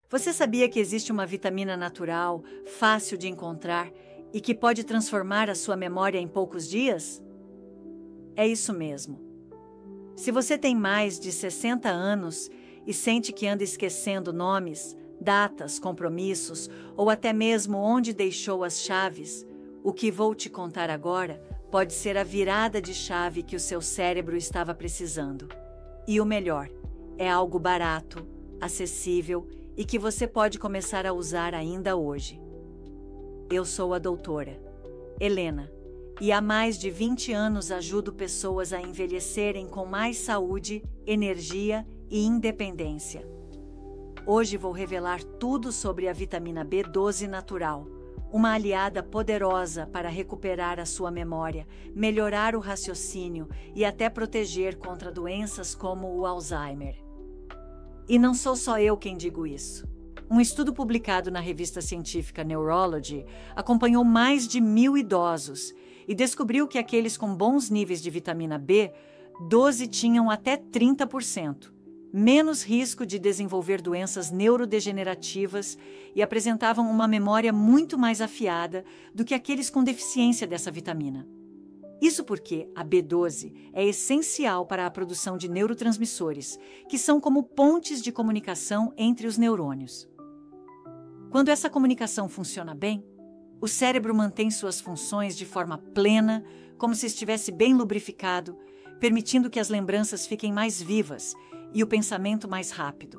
Você sabia que existe uma vitamina natural, fácil de encontrar e que pode transformar a sua memória em poucos dias? É isso mesmo. Se você tem mais de 60 anos e sente que anda esquecendo nomes, datas, compromissos ou até mesmo onde deixou as chaves, o que vou te contar agora pode ser a virada de chave que o seu cérebro estava precisando. E o melhor, é algo barato, acessível e que você pode começar a usar ainda hoje. Eu sou a doutora Helena e há mais de 20 anos ajudo pessoas a envelhecerem com mais saúde, energia e independência. Hoje vou revelar tudo sobre a vitamina B12 natural, uma aliada poderosa para recuperar a sua memória, melhorar o raciocínio e até proteger contra doenças como o Alzheimer. E não sou só eu quem digo isso. Um estudo publicado na revista científica Neurology acompanhou mais de 1.000 idosos e descobriu que aqueles com bons níveis de vitamina B12 tinham até 30%, menos risco de desenvolver doenças neurodegenerativas e apresentavam uma memória muito mais afiada do que aqueles com deficiência dessa vitamina. Isso porque a B12 é essencial para a produção de neurotransmissores, que são como pontes de comunicação entre os neurônios. Quando essa comunicação funciona bem, o cérebro mantém suas funções de forma plena, como se estivesse bem lubrificado, permitindo que as lembranças fiquem mais vivas e o pensamento mais rápido.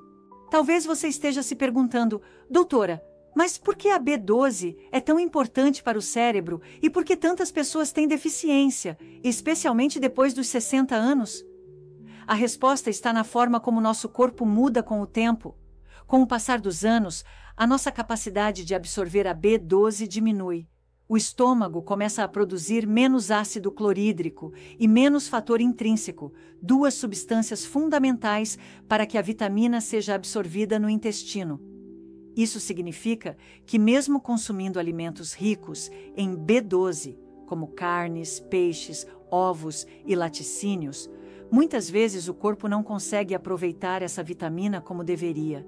Talvez você esteja se perguntando, doutora, mas por que a B12 é tão importante para o cérebro e por que tantas pessoas têm deficiência, especialmente depois dos 60 anos? A resposta está na forma como nosso corpo muda com o tempo. Com o passar dos anos, a nossa capacidade de absorver a B12 diminui. O estômago começa a produzir menos ácido clorídrico e menos fator intrínseco, duas substâncias fundamentais para que a vitamina seja absorvida no intestino. Isso significa que mesmo consumindo alimentos ricos em B12, como carnes, peixes, ovos e laticínios, muitas vezes o corpo não consegue aproveitar essa vitamina como deveria.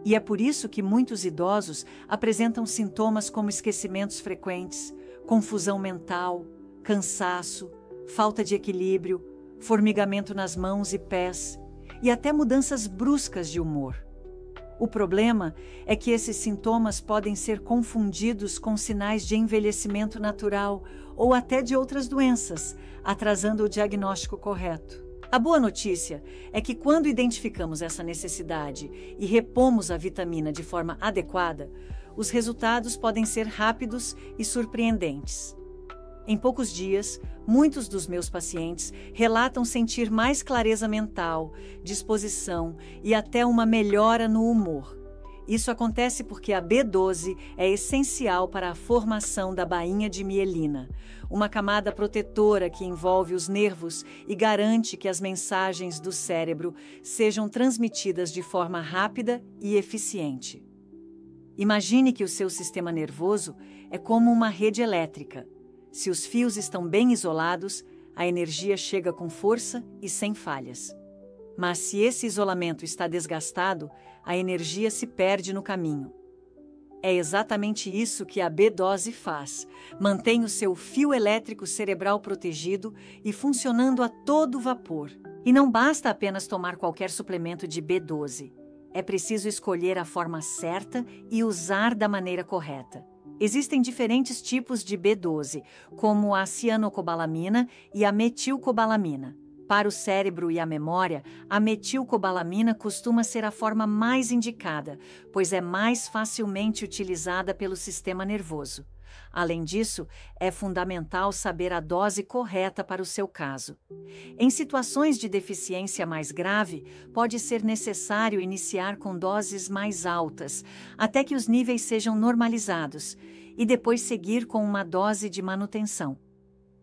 E é por isso que muitos idosos apresentam sintomas como esquecimentos frequentes, confusão mental, cansaço, falta de equilíbrio, formigamento nas mãos e pés e até mudanças bruscas de humor. O problema é que esses sintomas podem ser confundidos com sinais de envelhecimento natural ou até de outras doenças, atrasando o diagnóstico correto. A boa notícia é que quando identificamos essa necessidade e repomos a vitamina de forma adequada, os resultados podem ser rápidos e surpreendentes. Em poucos dias, muitos dos meus pacientes relatam sentir mais clareza mental, disposição e até uma melhora no humor. Isso acontece porque a B12 é essencial para a formação da bainha de mielina, uma camada protetora que envolve os nervos e garante que as mensagens do cérebro sejam transmitidas de forma rápida e eficiente. Imagine que o seu sistema nervoso é como uma rede elétrica. Se os fios estão bem isolados, a energia chega com força e sem falhas. Mas se esse isolamento está desgastado, a energia se perde no caminho. É exatamente isso que a B12 faz. Mantém o seu fio elétrico cerebral protegido e funcionando a todo vapor. E não basta apenas tomar qualquer suplemento de B12. É preciso escolher a forma certa e usar da maneira correta. Existem diferentes tipos de B12, como a cianocobalamina e a metilcobalamina. Para o cérebro e a memória, a metilcobalamina costuma ser a forma mais indicada, pois é mais facilmente utilizada pelo sistema nervoso. Além disso, é fundamental saber a dose correta para o seu caso. Em situações de deficiência mais grave, pode ser necessário iniciar com doses mais altas, até que os níveis sejam normalizados, e depois seguir com uma dose de manutenção.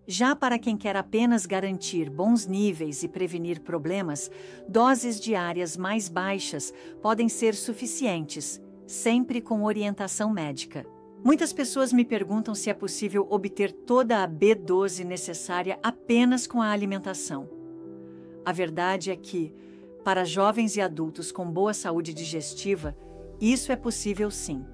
Já para quem quer apenas garantir bons níveis e prevenir problemas, doses diárias mais baixas podem ser suficientes, sempre com orientação médica. Muitas pessoas me perguntam se é possível obter toda a B12 necessária apenas com a alimentação. A verdade é que, para jovens e adultos com boa saúde digestiva, Isso é possível sim.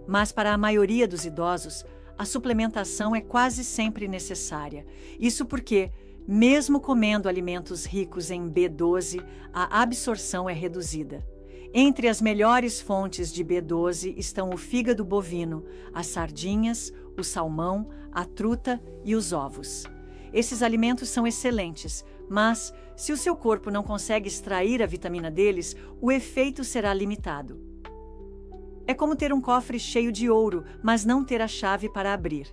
Mas para a maioria dos idosos, a suplementação é quase sempre necessária. Isso porque, mesmo comendo alimentos ricos em B12, a absorção é reduzida. Entre as melhores fontes de B12 estão o fígado bovino, as sardinhas, o salmão, a truta e os ovos. Esses alimentos são excelentes, mas se o seu corpo não consegue extrair a vitamina deles, o efeito será limitado. É como ter um cofre cheio de ouro, mas não ter a chave para abrir.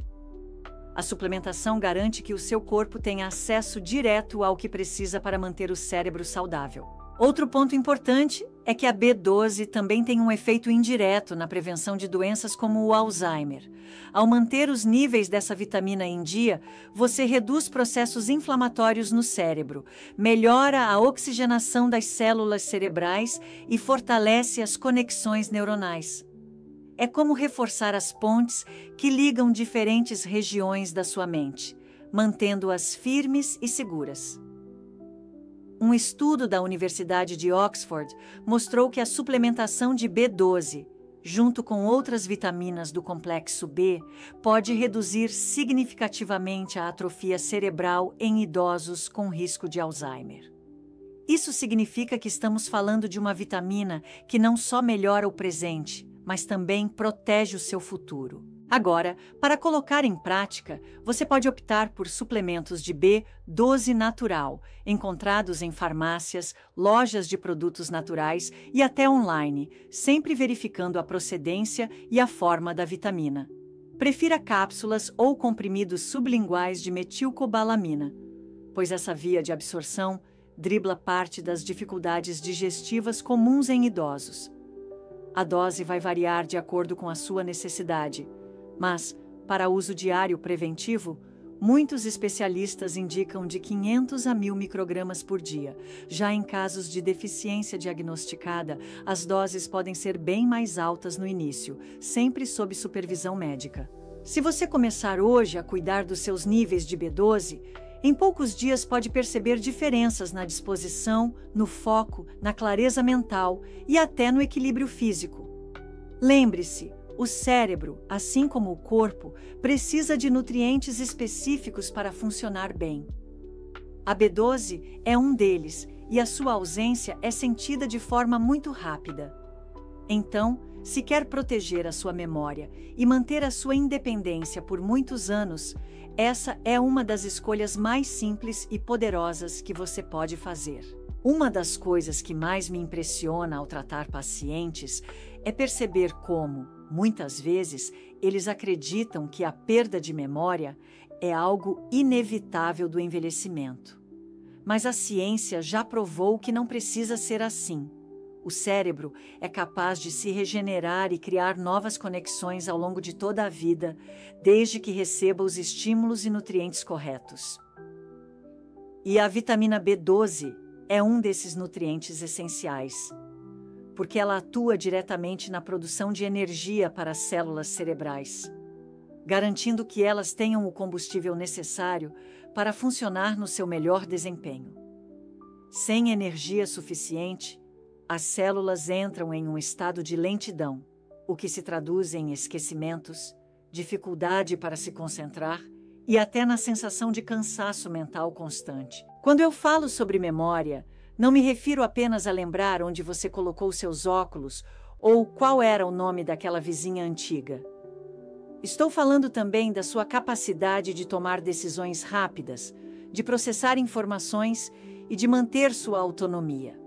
A suplementação garante que o seu corpo tenha acesso direto ao que precisa para manter o cérebro saudável. Outro ponto importante é que a B12 também tem um efeito indireto na prevenção de doenças como o Alzheimer. Ao manter os níveis dessa vitamina em dia, você reduz processos inflamatórios no cérebro, melhora a oxigenação das células cerebrais e fortalece as conexões neuronais. É como reforçar as pontes que ligam diferentes regiões da sua mente, mantendo-as firmes e seguras. Um estudo da Universidade de Oxford mostrou que a suplementação de B12, junto com outras vitaminas do complexo B, pode reduzir significativamente a atrofia cerebral em idosos com risco de Alzheimer. Isso significa que estamos falando de uma vitamina que não só melhora o presente, mas também protege o seu futuro. Agora, para colocar em prática, você pode optar por suplementos de B12 natural, encontrados em farmácias, lojas de produtos naturais e até online, sempre verificando a procedência e a forma da vitamina. Prefira cápsulas ou comprimidos sublinguais de metilcobalamina, pois essa via de absorção dribla parte das dificuldades digestivas comuns em idosos. A dose vai variar de acordo com a sua necessidade, mas, para uso diário preventivo, muitos especialistas indicam de 500 a 1.000 microgramas por dia. Já em casos de deficiência diagnosticada, as doses podem ser bem mais altas no início, sempre sob supervisão médica. Se você começar hoje a cuidar dos seus níveis de B12, em poucos dias pode perceber diferenças na disposição, no foco, na clareza mental e até no equilíbrio físico. Lembre-se, o cérebro, assim como o corpo, precisa de nutrientes específicos para funcionar bem. A B12 é um deles e a sua ausência é sentida de forma muito rápida. Então, se quer proteger a sua memória e manter a sua independência por muitos anos, essa é uma das escolhas mais simples e poderosas que você pode fazer. Uma das coisas que mais me impressiona ao tratar pacientes é perceber como, muitas vezes, eles acreditam que a perda de memória é algo inevitável do envelhecimento. Mas a ciência já provou que não precisa ser assim. O cérebro é capaz de se regenerar e criar novas conexões ao longo de toda a vida, desde que receba os estímulos e nutrientes corretos. E a vitamina B12 é um desses nutrientes essenciais, porque ela atua diretamente na produção de energia para as células cerebrais, garantindo que elas tenham o combustível necessário para funcionar no seu melhor desempenho. Sem energia suficiente, as células entram em um estado de lentidão, o que se traduz em esquecimentos, dificuldade para se concentrar e até na sensação de cansaço mental constante. Quando eu falo sobre memória, não me refiro apenas a lembrar onde você colocou seus óculos ou qual era o nome daquela vizinha antiga. Estou falando também da sua capacidade de tomar decisões rápidas, de processar informações e de manter sua autonomia.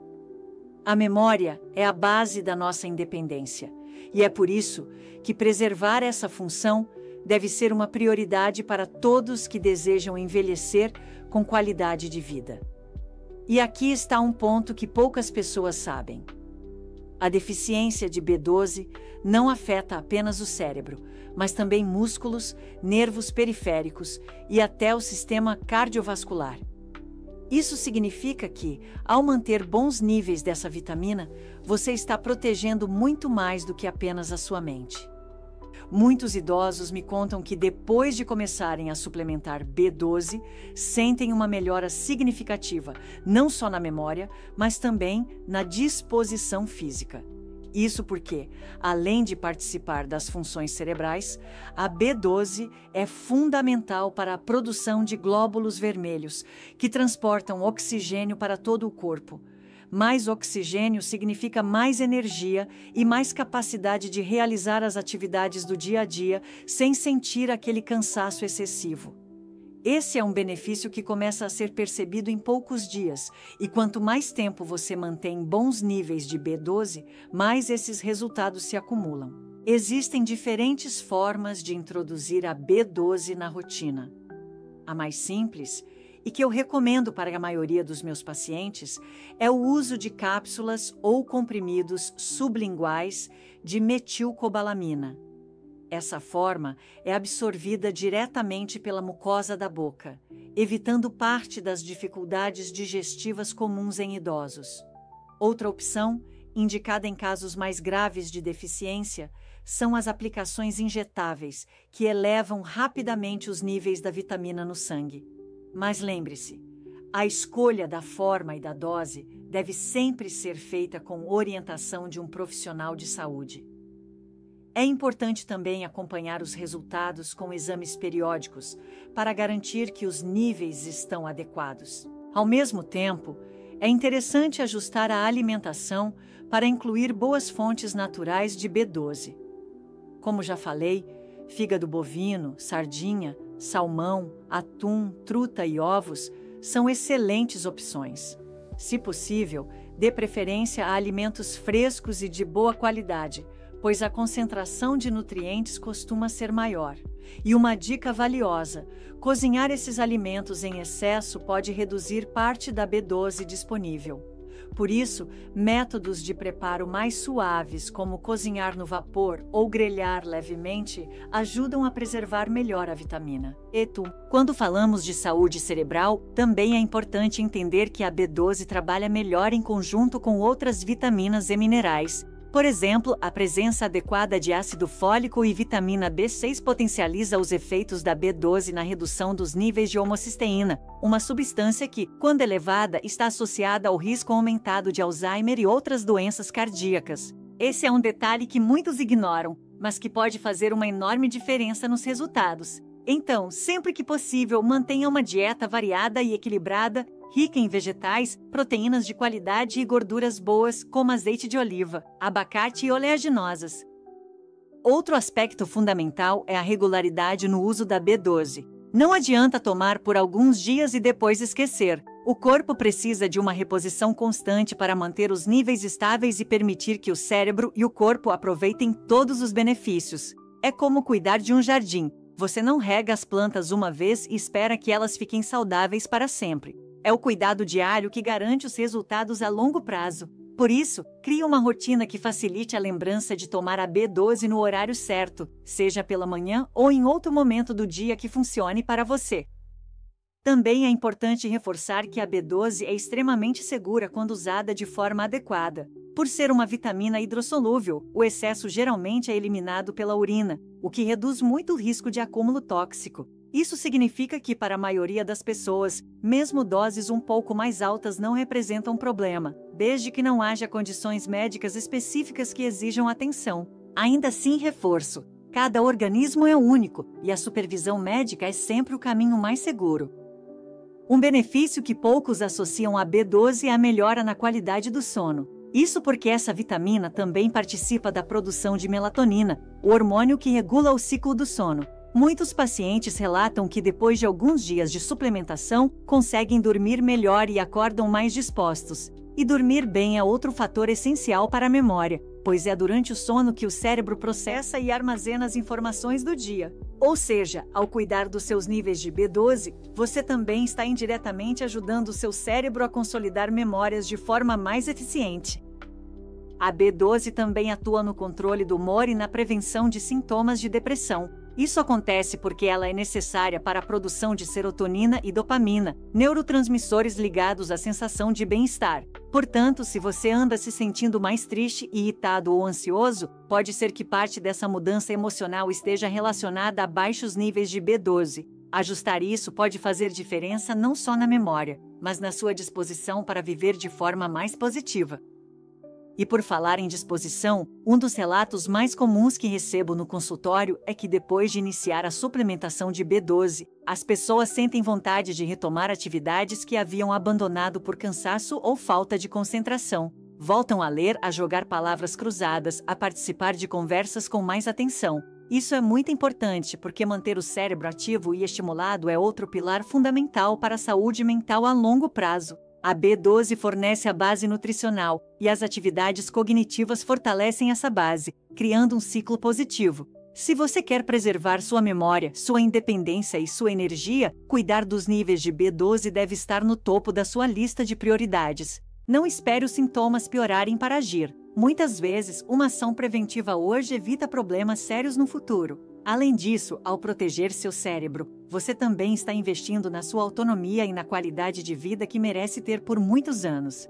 A memória é a base da nossa independência, e é por isso que preservar essa função deve ser uma prioridade para todos que desejam envelhecer com qualidade de vida. E aqui está um ponto que poucas pessoas sabem. A deficiência de B12 não afeta apenas o cérebro, mas também músculos, nervos periféricos e até o sistema cardiovascular. Isso significa que, ao manter bons níveis dessa vitamina, você está protegendo muito mais do que apenas a sua mente. Muitos idosos me contam que depois de começarem a suplementar B12, sentem uma melhora significativa, não só na memória, mas também na disposição física. Isso porque, além de participar das funções cerebrais, a B12 é fundamental para a produção de glóbulos vermelhos, que transportam oxigênio para todo o corpo. Mais oxigênio significa mais energia e mais capacidade de realizar as atividades do dia a dia sem sentir aquele cansaço excessivo. Esse é um benefício que começa a ser percebido em poucos dias, e quanto mais tempo você mantém bons níveis de B12, mais esses resultados se acumulam. Existem diferentes formas de introduzir a B12 na rotina. A mais simples, e que eu recomendo para a maioria dos meus pacientes, é o uso de cápsulas ou comprimidos sublinguais de metilcobalamina. Essa forma é absorvida diretamente pela mucosa da boca, evitando parte das dificuldades digestivas comuns em idosos. Outra opção, indicada em casos mais graves de deficiência, são as aplicações injetáveis, que elevam rapidamente os níveis da vitamina no sangue. Mas lembre-se, a escolha da forma e da dose deve sempre ser feita com orientação de um profissional de saúde. É importante também acompanhar os resultados com exames periódicos para garantir que os níveis estão adequados. Ao mesmo tempo, é interessante ajustar a alimentação para incluir boas fontes naturais de B12. Como já falei, fígado bovino, sardinha, salmão, atum, truta e ovos são excelentes opções. Se possível, dê preferência a alimentos frescos e de boa qualidade, pois a concentração de nutrientes costuma ser maior. E uma dica valiosa: cozinhar esses alimentos em excesso pode reduzir parte da B12 disponível. Por isso, métodos de preparo mais suaves, como cozinhar no vapor ou grelhar levemente, ajudam a preservar melhor a vitamina. Quando falamos de saúde cerebral, também é importante entender que a B12 trabalha melhor em conjunto com outras vitaminas e minerais. Por exemplo, a presença adequada de ácido fólico e vitamina B6 potencializa os efeitos da B12 na redução dos níveis de homocisteína, uma substância que, quando elevada, está associada ao risco aumentado de Alzheimer e outras doenças cardíacas. Esse é um detalhe que muitos ignoram, mas que pode fazer uma enorme diferença nos resultados. Então, sempre que possível, mantenha uma dieta variada e equilibrada, rica em vegetais, proteínas de qualidade e gorduras boas, como azeite de oliva, abacate e oleaginosas. Outro aspecto fundamental é a regularidade no uso da B12. Não adianta tomar por alguns dias e depois esquecer. O corpo precisa de uma reposição constante para manter os níveis estáveis e permitir que o cérebro e o corpo aproveitem todos os benefícios. É como cuidar de um jardim. Você não rega as plantas uma vez e espera que elas fiquem saudáveis para sempre. É o cuidado diário que garante os resultados a longo prazo. Por isso, crie uma rotina que facilite a lembrança de tomar a B12 no horário certo, seja pela manhã ou em outro momento do dia que funcione para você. Também é importante reforçar que a B12 é extremamente segura quando usada de forma adequada. Por ser uma vitamina hidrossolúvel, o excesso geralmente é eliminado pela urina, o que reduz muito o risco de acúmulo tóxico. Isso significa que, para a maioria das pessoas, mesmo doses um pouco mais altas não representam problema, desde que não haja condições médicas específicas que exijam atenção. Ainda assim, reforço: cada organismo é único e a supervisão médica é sempre o caminho mais seguro. Um benefício que poucos associam à B12 é a melhora na qualidade do sono. Isso porque essa vitamina também participa da produção de melatonina, o hormônio que regula o ciclo do sono. Muitos pacientes relatam que depois de alguns dias de suplementação, conseguem dormir melhor e acordam mais dispostos. E dormir bem é outro fator essencial para a memória, pois é durante o sono que o cérebro processa e armazena as informações do dia. Ou seja, ao cuidar dos seus níveis de B12, você também está indiretamente ajudando o seu cérebro a consolidar memórias de forma mais eficiente. A B12 também atua no controle do humor e na prevenção de sintomas de depressão. Isso acontece porque ela é necessária para a produção de serotonina e dopamina, neurotransmissores ligados à sensação de bem-estar. Portanto, se você anda se sentindo mais triste, irritado ou ansioso, pode ser que parte dessa mudança emocional esteja relacionada a baixos níveis de B12. Ajustar isso pode fazer diferença não só na memória, mas na sua disposição para viver de forma mais positiva. E por falar em disposição, um dos relatos mais comuns que recebo no consultório é que depois de iniciar a suplementação de B12, as pessoas sentem vontade de retomar atividades que haviam abandonado por cansaço ou falta de concentração. Voltam a ler, a jogar palavras cruzadas, a participar de conversas com mais atenção. Isso é muito importante porque manter o cérebro ativo e estimulado é outro pilar fundamental para a saúde mental a longo prazo. A B12 fornece a base nutricional e as atividades cognitivas fortalecem essa base, criando um ciclo positivo. Se você quer preservar sua memória, sua independência e sua energia, cuidar dos níveis de B12 deve estar no topo da sua lista de prioridades. Não espere os sintomas piorarem para agir. Muitas vezes, uma ação preventiva hoje evita problemas sérios no futuro. Além disso, ao proteger seu cérebro, você também está investindo na sua autonomia e na qualidade de vida que merece ter por muitos anos.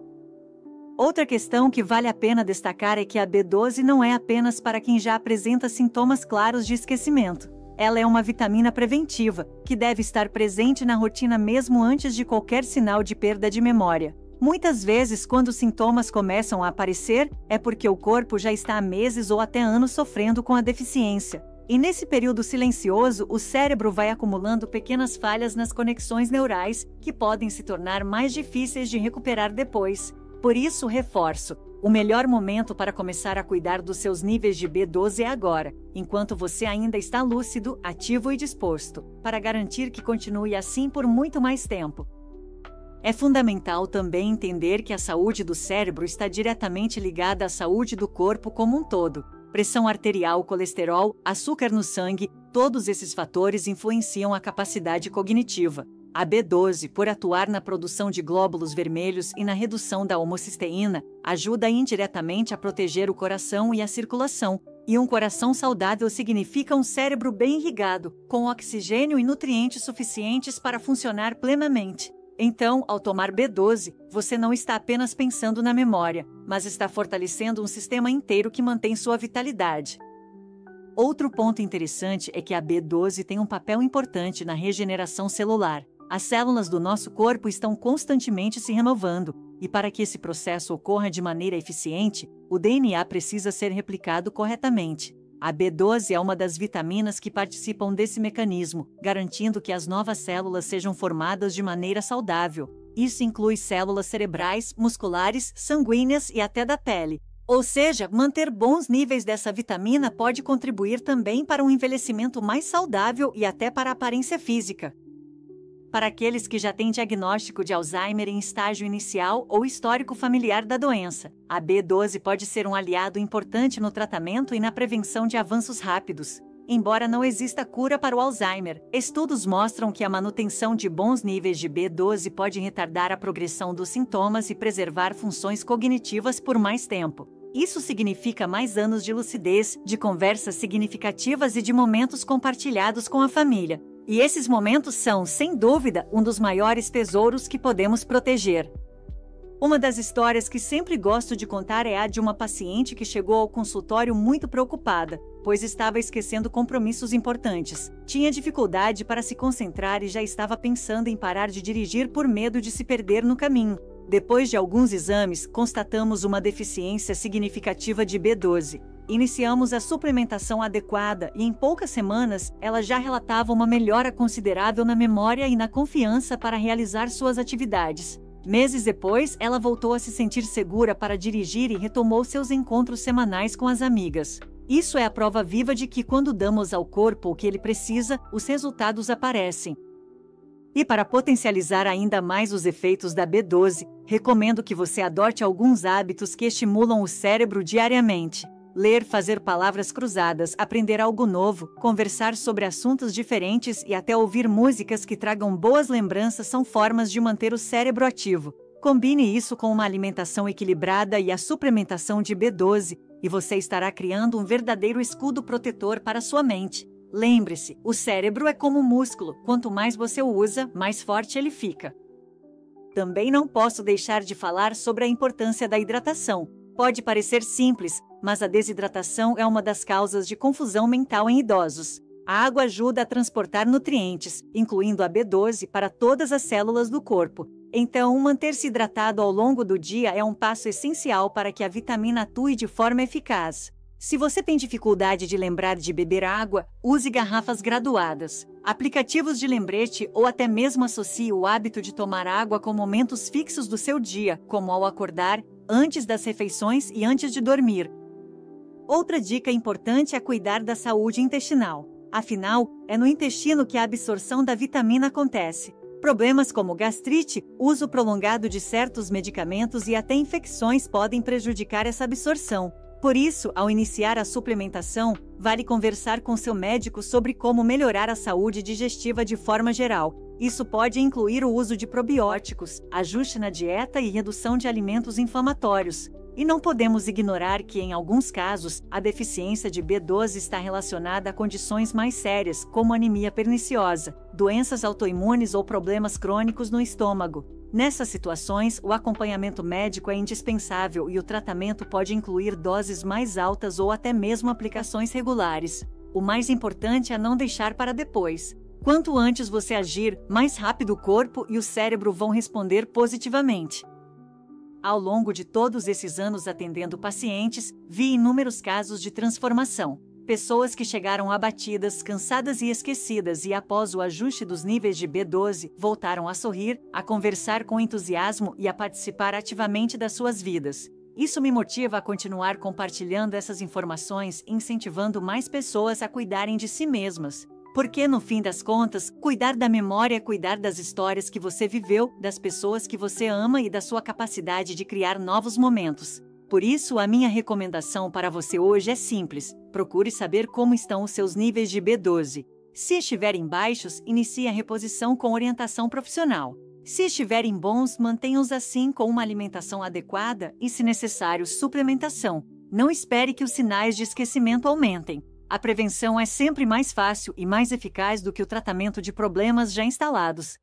Outra questão que vale a pena destacar é que a B12 não é apenas para quem já apresenta sintomas claros de esquecimento. Ela é uma vitamina preventiva, que deve estar presente na rotina mesmo antes de qualquer sinal de perda de memória. Muitas vezes, quando os sintomas começam a aparecer, é porque o corpo já está há meses ou até anos sofrendo com a deficiência. E nesse período silencioso, o cérebro vai acumulando pequenas falhas nas conexões neurais, que podem se tornar mais difíceis de recuperar depois. Por isso, reforço: o melhor momento para começar a cuidar dos seus níveis de B12 é agora, enquanto você ainda está lúcido, ativo e disposto, para garantir que continue assim por muito mais tempo. É fundamental também entender que a saúde do cérebro está diretamente ligada à saúde do corpo como um todo. Pressão arterial, colesterol, açúcar no sangue, todos esses fatores influenciam a capacidade cognitiva. A B12, por atuar na produção de glóbulos vermelhos e na redução da homocisteína, ajuda indiretamente a proteger o coração e a circulação. E um coração saudável significa um cérebro bem irrigado, com oxigênio e nutrientes suficientes para funcionar plenamente. Então, ao tomar B12, você não está apenas pensando na memória, mas está fortalecendo um sistema inteiro que mantém sua vitalidade. Outro ponto interessante é que a B12 tem um papel importante na regeneração celular. As células do nosso corpo estão constantemente se renovando, e para que esse processo ocorra de maneira eficiente, o DNA precisa ser replicado corretamente. A B12 é uma das vitaminas que participam desse mecanismo, garantindo que as novas células sejam formadas de maneira saudável. Isso inclui células cerebrais, musculares, sanguíneas e até da pele. Ou seja, manter bons níveis dessa vitamina pode contribuir também para um envelhecimento mais saudável e até para a aparência física. Para aqueles que já têm diagnóstico de Alzheimer em estágio inicial ou histórico familiar da doença, a B12 pode ser um aliado importante no tratamento e na prevenção de avanços rápidos. Embora não exista cura para o Alzheimer, estudos mostram que a manutenção de bons níveis de B12 pode retardar a progressão dos sintomas e preservar funções cognitivas por mais tempo. Isso significa mais anos de lucidez, de conversas significativas e de momentos compartilhados com a família. E esses momentos são, sem dúvida, um dos maiores tesouros que podemos proteger. Uma das histórias que sempre gosto de contar é a de uma paciente que chegou ao consultório muito preocupada, pois estava esquecendo compromissos importantes. Tinha dificuldade para se concentrar e já estava pensando em parar de dirigir por medo de se perder no caminho. Depois de alguns exames, constatamos uma deficiência significativa de B12. Iniciamos a suplementação adequada e em poucas semanas ela já relatava uma melhora considerável na memória e na confiança para realizar suas atividades. Meses depois, ela voltou a se sentir segura para dirigir e retomou seus encontros semanais com as amigas. Isso é a prova viva de que quando damos ao corpo o que ele precisa, os resultados aparecem. E para potencializar ainda mais os efeitos da B12, recomendo que você adote alguns hábitos que estimulam o cérebro diariamente. Ler, fazer palavras cruzadas, aprender algo novo, conversar sobre assuntos diferentes e até ouvir músicas que tragam boas lembranças são formas de manter o cérebro ativo. Combine isso com uma alimentação equilibrada e a suplementação de B12, e você estará criando um verdadeiro escudo protetor para sua mente. Lembre-se, o cérebro é como um músculo, quanto mais você o usa, mais forte ele fica. Também não posso deixar de falar sobre a importância da hidratação. Pode parecer simples, mas a desidratação é uma das causas de confusão mental em idosos. A água ajuda a transportar nutrientes, incluindo a B12, para todas as células do corpo. Então, manter-se hidratado ao longo do dia é um passo essencial para que a vitamina atue de forma eficaz. Se você tem dificuldade de lembrar de beber água, use garrafas graduadas, aplicativos de lembrete ou até mesmo associe o hábito de tomar água com momentos fixos do seu dia, como ao acordar, antes das refeições e antes de dormir. Outra dica importante é cuidar da saúde intestinal. Afinal, é no intestino que a absorção da vitamina acontece. Problemas como gastrite, uso prolongado de certos medicamentos e até infecções podem prejudicar essa absorção. Por isso, ao iniciar a suplementação, vale conversar com seu médico sobre como melhorar a saúde digestiva de forma geral. Isso pode incluir o uso de probióticos, ajuste na dieta e redução de alimentos inflamatórios. E não podemos ignorar que, em alguns casos, a deficiência de B12 está relacionada a condições mais sérias, como anemia perniciosa, doenças autoimunes ou problemas crônicos no estômago. Nessas situações, o acompanhamento médico é indispensável e o tratamento pode incluir doses mais altas ou até mesmo aplicações regulares. O mais importante é não deixar para depois. Quanto antes você agir, mais rápido o corpo e o cérebro vão responder positivamente. Ao longo de todos esses anos atendendo pacientes, vi inúmeros casos de transformação. Pessoas que chegaram abatidas, cansadas e esquecidas e após o ajuste dos níveis de B12, voltaram a sorrir, a conversar com entusiasmo e a participar ativamente das suas vidas. Isso me motiva a continuar compartilhando essas informações e incentivando mais pessoas a cuidarem de si mesmas. Porque, no fim das contas, cuidar da memória é cuidar das histórias que você viveu, das pessoas que você ama e da sua capacidade de criar novos momentos. Por isso, a minha recomendação para você hoje é simples. Procure saber como estão os seus níveis de B12. Se estiverem baixos, inicie a reposição com orientação profissional. Se estiverem bons, mantenha-os assim com uma alimentação adequada e, se necessário, suplementação. Não espere que os sinais de esquecimento aumentem. A prevenção é sempre mais fácil e mais eficaz do que o tratamento de problemas já instalados.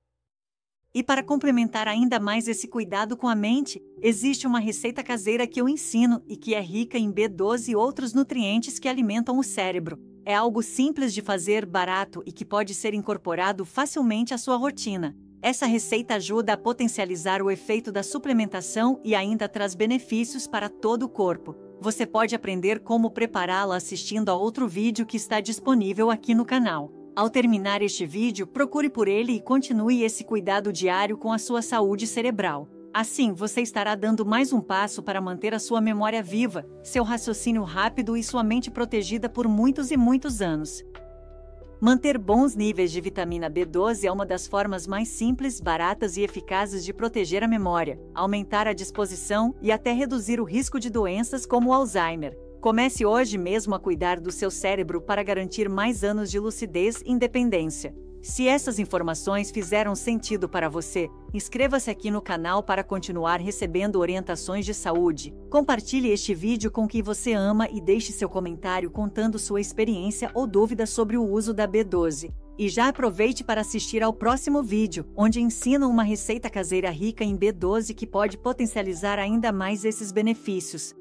E para complementar ainda mais esse cuidado com a mente, existe uma receita caseira que eu ensino e que é rica em B12 e outros nutrientes que alimentam o cérebro. É algo simples de fazer, barato e que pode ser incorporado facilmente à sua rotina. Essa receita ajuda a potencializar o efeito da suplementação e ainda traz benefícios para todo o corpo. Você pode aprender como prepará-la assistindo a outro vídeo que está disponível aqui no canal. Ao terminar este vídeo, procure por ele e continue esse cuidado diário com a sua saúde cerebral. Assim, você estará dando mais um passo para manter a sua memória viva, seu raciocínio rápido e sua mente protegida por muitos e muitos anos. Manter bons níveis de vitamina B12 é uma das formas mais simples, baratas e eficazes de proteger a memória, aumentar a disposição e até reduzir o risco de doenças como o Alzheimer. Comece hoje mesmo a cuidar do seu cérebro para garantir mais anos de lucidez e independência. Se essas informações fizeram sentido para você, inscreva-se aqui no canal para continuar recebendo orientações de saúde. Compartilhe este vídeo com quem você ama e deixe seu comentário contando sua experiência ou dúvida sobre o uso da B12. E já aproveite para assistir ao próximo vídeo, onde ensino uma receita caseira rica em B12 que pode potencializar ainda mais esses benefícios.